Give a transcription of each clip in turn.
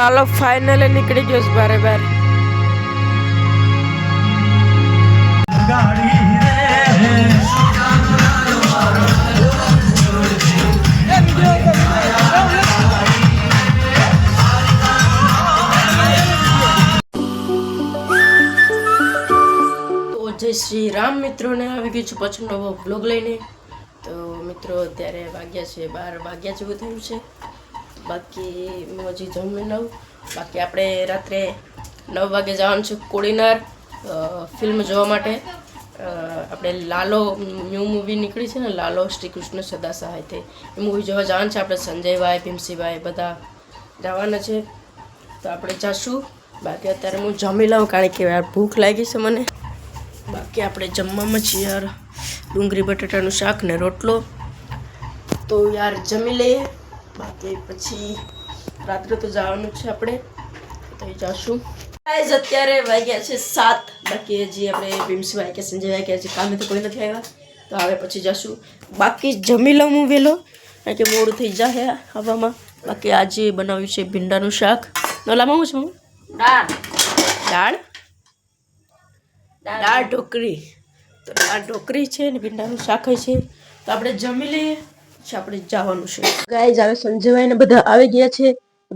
Lalo finally નીકળી ગયો છે બારે બાર. જય શ્રી રામ મિત્રોને આવી ગયું છું પાછું નવો બ્લોગ લઈને. તો મિત્રો અત્યારે વાગ્યા છે 12 વાગ્યા જેવું થયું છે. બાકી હું હજી જમી લઉં. બાકી આપણે રાત્રે 9 વાગે જવાનું છે કોડીનાર ફિલ્મ જોવા માટે. આપણે લાલો ન્યૂ મૂવી નીકળી છે ને, લાલો શ્રી કૃષ્ણ સદા સહાય તે એ મૂવી જોવા જવાનું છે. આપણે સંજયભાઈ, ભીમસિંહભાઈ બધા જવાના છે, તો આપણે જઈશું. બાકી અત્યારે હું જમી લઉં કારણ કે યાર ભૂખ લાગી છે મને. બાકી આપણે જમવામાં છીએ યાર ડુંગળી બટાટાનું શાક ને રોટલો. તો યાર જમી લઈએ, બાકી પછી રાત્રે તો જવાનું છે આપણે, તો જઈશું. અત્યારે વાગ્યા છે 7. બાકી હજી આપણે ભીમસિંહભાઈ કે સંજયભાઈ કે હજી કામે તો કોઈ નથી આવ્યા, તો હવે પછી જઈશું. બાકી જમી લઉં હું વહેલો કારણ કે મોડું થઈ જાય હવામાં. બાકી આજે બનાવ્યું છે ભીંડાનું શાક. નોલામાં હું છું દાળ દાળ ઢોકળી. તો દાળ ઢોકળી છે ને ભીંડાનું શાક છે. તો આપણે જમી લઈએ, પછી આપણે જવાનું છે. ગાઈઝ હવે સંજયભાઈ ને બધા આવી ગયા છે.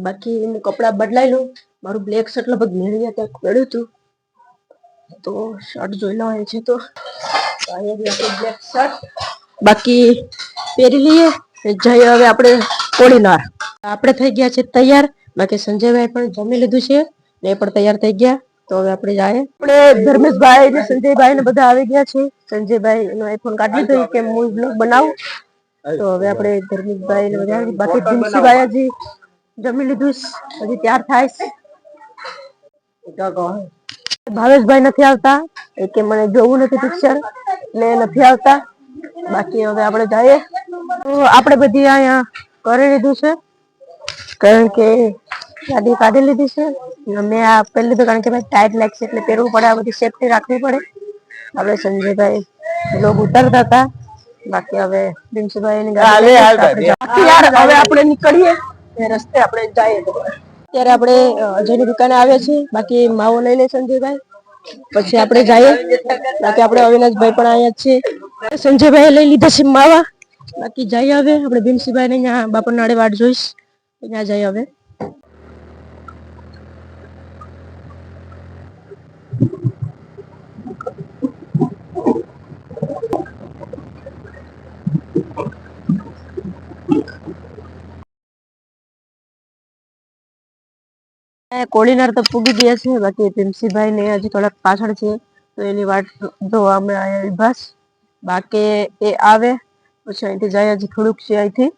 બાકી હું કપડાં બદલાઈ લઉં. મારું બ્લેક શર્ટ લગભગ મેળવ્યા ત્યાં પડ્યું હતું, તો શર્ટ જોઈ લો છે. તો અહીંયા આપણે બ્લેક શર્ટ બાકી પહેરી લઈએ. જઈએ હવે આપણે કોડીનાર. આપણે થઈ ગયા છે તૈયાર. બાકી સંજયભાઈ પણ જમી લીધું છે ને એ પણ તૈયાર થઈ ગયા. તો હવે આપણે જાય. આપણે ધર્મેશભાઈ ને સંજયભાઈ ને બધા આવી ગયા છે. સંજયભાઈ નો આઈફોન કાઢી લીધો કે હું બ્લોગ બનાવું. તો હવે આપણે ધર્મેશભાઈ ને બધા. બાકી ભીમસિંહભાઈ હજી જમી લીધું, હજી તૈયાર થાય. ભાવેશભાઈ નથી આવતા કે મને જોવું નથી પિક્ચર, એટલે નથી આવતા. બાકી હવે આપણે જઈએ. તો આપણે બધી અહીંયા કરી લીધું છે કારણ કે ગાડી કાઢી લીધી છે. મેં આ પહેરી લીધું કારણ કે ભાઈ ટાઈટ લાગશે એટલે પહેરવું પડે. આ બધી સેફટી રાખવી પડે. આપણે સંજયભાઈ લોગ ઉતરતા હતા. બાકી હવે ભીમસિંહભાઈ ની ગાડી હવે આપણે નીકળીએ રસ્તે આપણે જઈએ. અત્યારે આપણે અજયની દુકાને આવ્યા છીએ. બાકી માવો લઈ લે સંજયભાઈ, પછી આપણે જઈએ. બાકી આપણે અવિનાશભાઈ પણ અહીંયા જ છીએ. સંજયભાઈ લઈ લીધા છે માવા. બાકી જઈએ હવે આપણે ભીમસિંહભાઈ ને અહીંયા બાપરનાળે વાટ જોઈશ, ત્યાં જઈએ હવે. કોડીનાર તો પૂગી ગયા છે. બાકી ભીમસિંહભાઈ ને હજી થોડાક પાછળ છે, તો એની વાટ જોવા અમે અહીંયા બસ. બાકી એ આવે પછી અહીંથી જાય. હજી થોડુંક છે અહીંથી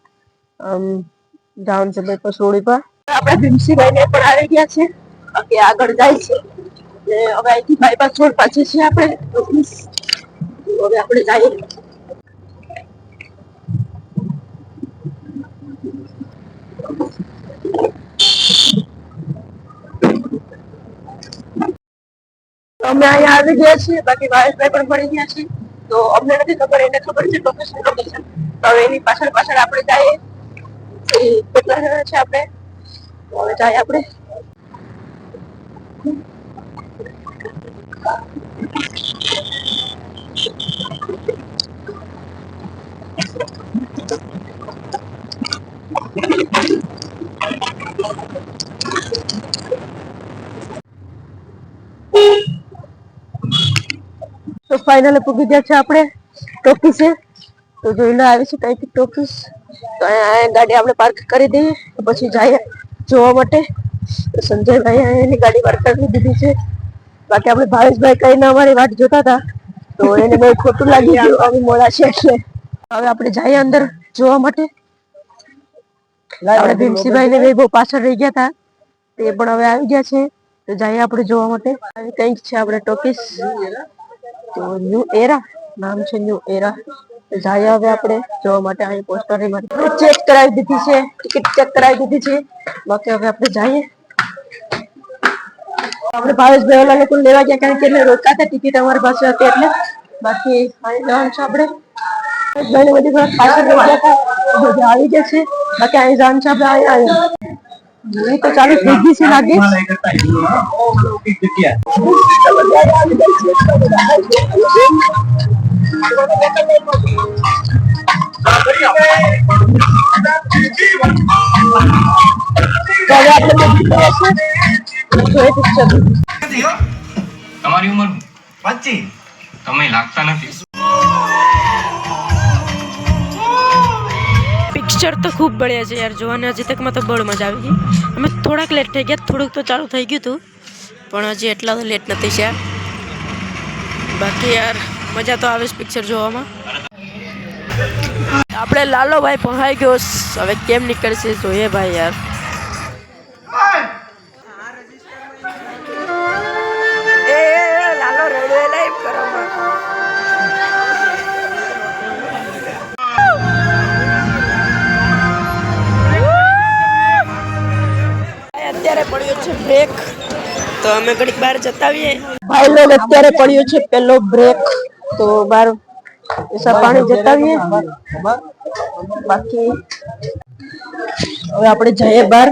જવાનું છે બાયપાસ રોડ પર. આપણે ભીમસિંહભાઈ ને પણ આવી ગયા છે. બાકી આગળ જાય છે. હવે અહીંથી બાયપાસ રોડ પાછળ છે આપણે. હવે આપણે જઈએ. અમે અહીંયા આવી ગયા છીએ. બાકી ભાવેશભાઈ પણ મળી ગયા છે. તો અમને નથી ખબર, એને ખબર છે લોકેશન. તો હવે એની પાછળ પાછળ આપણે જઈએ. કેટલા જણા છે આપણે? હવે જાય આપણે. તો ફાઇનલી પૂગી ગયા છે આપણે ટોકી છે. તો જોઈ લો આવી છે કઈક ટોકીસ. તો અહીંયા ગાડી આપણે પાર્ક કરી દઈએ, પછી જઈએ જોવા માટે. તો સંજયભાઈ એની ગાડી પાર્ક કરી દીધી છે. બાકી આપણે ભાવેશભાઈ કઈ ના અમારી વાટ જોતા હતા, તો એને બહુ ખોટું લાગી ગયું અમે મોડા છે એટલે. હવે આપણે જઈએ અંદર જોવા માટે. આપણે ભીમસિંહભાઈ ને બહુ પાછળ રહી ગયા હતા, તે પણ હવે આવી ગયા છે. તો જઈએ આપણે જોવા માટે. કઈક છે આપણે ટોકીસ, તો ન્યુ એરા નામ છે, ન્યુ એરા. જઈએ હવે આપણે જોવા માટે. અહીં પોસ્ટર ચેક કરાવી દીધી છે, ટિકિટ ચેક કરાવી દીધી છે. બાકી હવે આપણે જઈએ. આપણે ભાવેશભાઈ વાળા લોકો લેવા ગયા કારણ કે એટલે રોકાતા ટિકિટ અમારી પાસે હતી એટલે. બાકી અહીં જવાનું છે આપણે. ભાઈ બધી પાછળ રહી ગયા હતા, બધા આવી ગયા છે. બાકી અહીં જવાનું છે આપણે. અહીંયા મૂવી તો ચાલુ થઈ ગઈ છે લાગે. તમારી ઉંમર 25 તમે લાગતા નથી. પિક્ચર તો ખૂબ બળિયા છે યાર, જોવાને હજી તકમાં તો બળ મજા આવી ગઈ. અમે થોડાક લેટ થઈ ગયા, થોડુંક તો ચાલુ થઈ ગયું હતું પણ હજી એટલા તો લેટ નથી છે યાર. બાકી યાર મજા તો આવે છે પિક્ચર જોવામાં. આપણે લાલો ભાઈ પહોંચાઈ ગયો, હવે કેમ નીકળશે જોઈએ ભાઈ યાર. લાલો રેડવે લાઈવ કરો અત્યારે પડ્યો છે બ્રેક, તો અમે ઘડીક બહાર જતા આવીએ. ભાઈ લોગ અત્યારે પડ્યો છે પેલો બ્રેક, તો બહાર એસા પાણી જતા આવીએ. બાકી હવે આપણે જઈએ બહાર.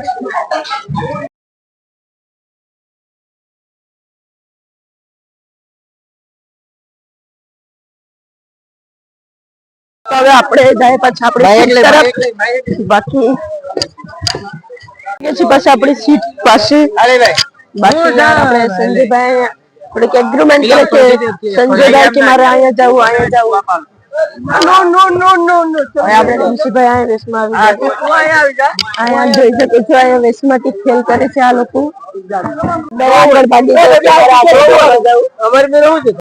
હવે આપણે જાય પાછા આપણે બાકી પાછા આપણી સીટ પાસે. બાકી આપણે સંજયભાઈ આપણે એગ્રીમેન્ટ કરે કે સંજયભાઈ કે મારે અહીંયા જવું નો નો નો નો નો આપણે ઋષિભાઈ અહીંયા વેશમાં આવી અહીંયા જોઈ શકો છો. અહીંયા વેશમાંથી ખેલ કરે છે આ લોકો. બરાબર બાકી અમારે મેં રહું છે.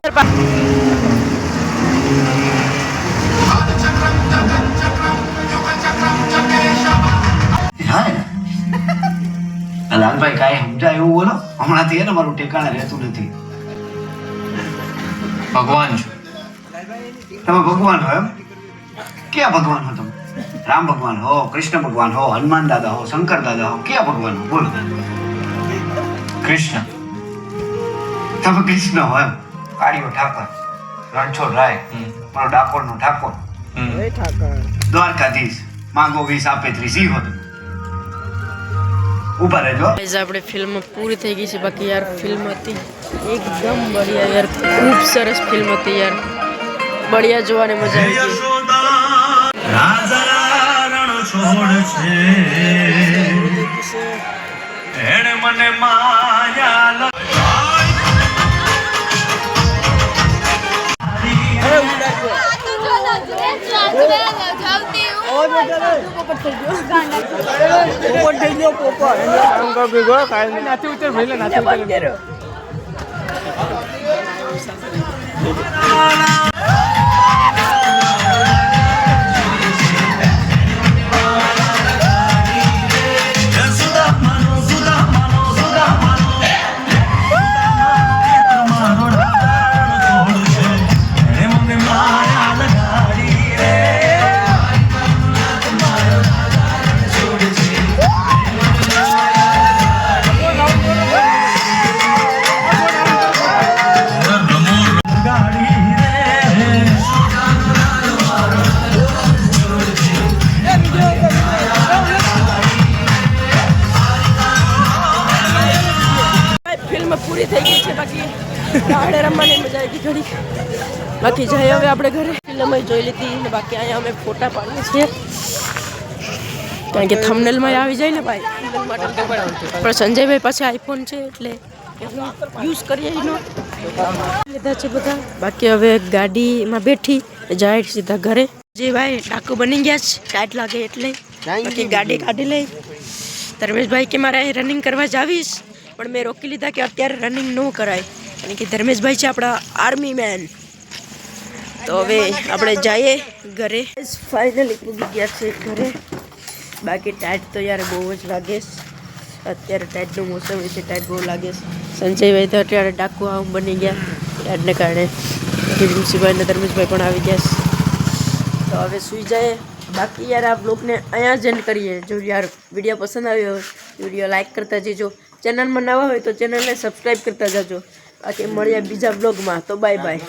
લાલભાઈ કાંઈ સમજાય એવું બોલો. હમણાંથી ને મારું ઠેકાણે રહેતું નથી. ભગવાન છો તમે ભગવાન હો? એમ ક્યાં ભગવાન હો તમે? રામ ભગવાન હો, કૃષ્ણ ભગવાન હો, હનુમાન દાદા હો, શંકર દાદા હો, ક્યાં ભગવાન હો બોલો? કૃષ્ણ. તમે કૃષ્ણ હો એમ? કાળીઓ ઠાકર, રણછોડ રાય, મારો ડાકોરનો ઠાકોર, દ્વારકાધીશ, માંગો 20 આપે 30 હો. ऊपर है जो આપણે ફિલ્મ પૂરી થઈ ગઈ છે. બાકી યાર ફિલ્મ હતી એકદમ બઢિયા યાર, ખૂબ સરસ ફિલ્મ હતી યાર, બઢિયા જોવાને મજા આવી ગઈ. રાજા રણ છોડ છે એને મને માયા પૂરી થઈ ગઈ છે. બાકી રાડે રમવાની મજા આવી ઘડી. બાકી જઈએ હવે આપણે ઘરે. ફિલ્મ જોઈ લીધી ને બાકી અહીંયા અમે ફોટા પાડીએ છીએ કારણ કે થંબનેલમાં આવી જાય ને ભાઈ. પણ સંજયભાઈ પાસે આઈફોન છે એટલે યુઝ કરીએ એનો લીધા છે બધા. બાકી હવે ગાડીમાં બેઠી જાય સીધા ઘરે. જે ભાઈ ડાકુ બની ગયા છે, ટાઈટ લાગે એટલે બાકી ગાડી કાઢી લઈ. ધર્મેશભાઈ કે મારે રનિંગ કરવા જાવીશ પણ મેં રોકી લીધા કે અત્યારે રનિંગ ન કરાય કારણ કે ધર્મેશભાઈ છે આપણા આર્મી મેન. તો હવે આપણે જઈએ ઘરે. ફાઇનલી પૂગી ગયા છે ઘરે. બાકી ટાઈટ તો યાર બહુ જ લાગે છે. અત્યારે ટાઈટનું મોસમ છે, ટાઈટ બહુ લાગે છે. સંજયભાઈ તો અત્યારે ડાકુ આમ બની ગયા ટાઈટને કારણે. ઋષિભાઈ ને ધર્મેશભાઈ પણ આવી ગયા છે. તો હવે સૂઈ જાય. બાકી યાર આ બ્લોગને અહીંયા જ એન્ડ કરીએ. જો યાર વિડીયો પસંદ આવ્યો હોય વિડીયો લાઇક કરતા જજો. ચેનલમાં નવા હોય તો ચેનલને સબસ્ક્રાઈબ કરતા જજો. બાકી મળીએ બીજા બ્લોગમાં. તો બાય બાય.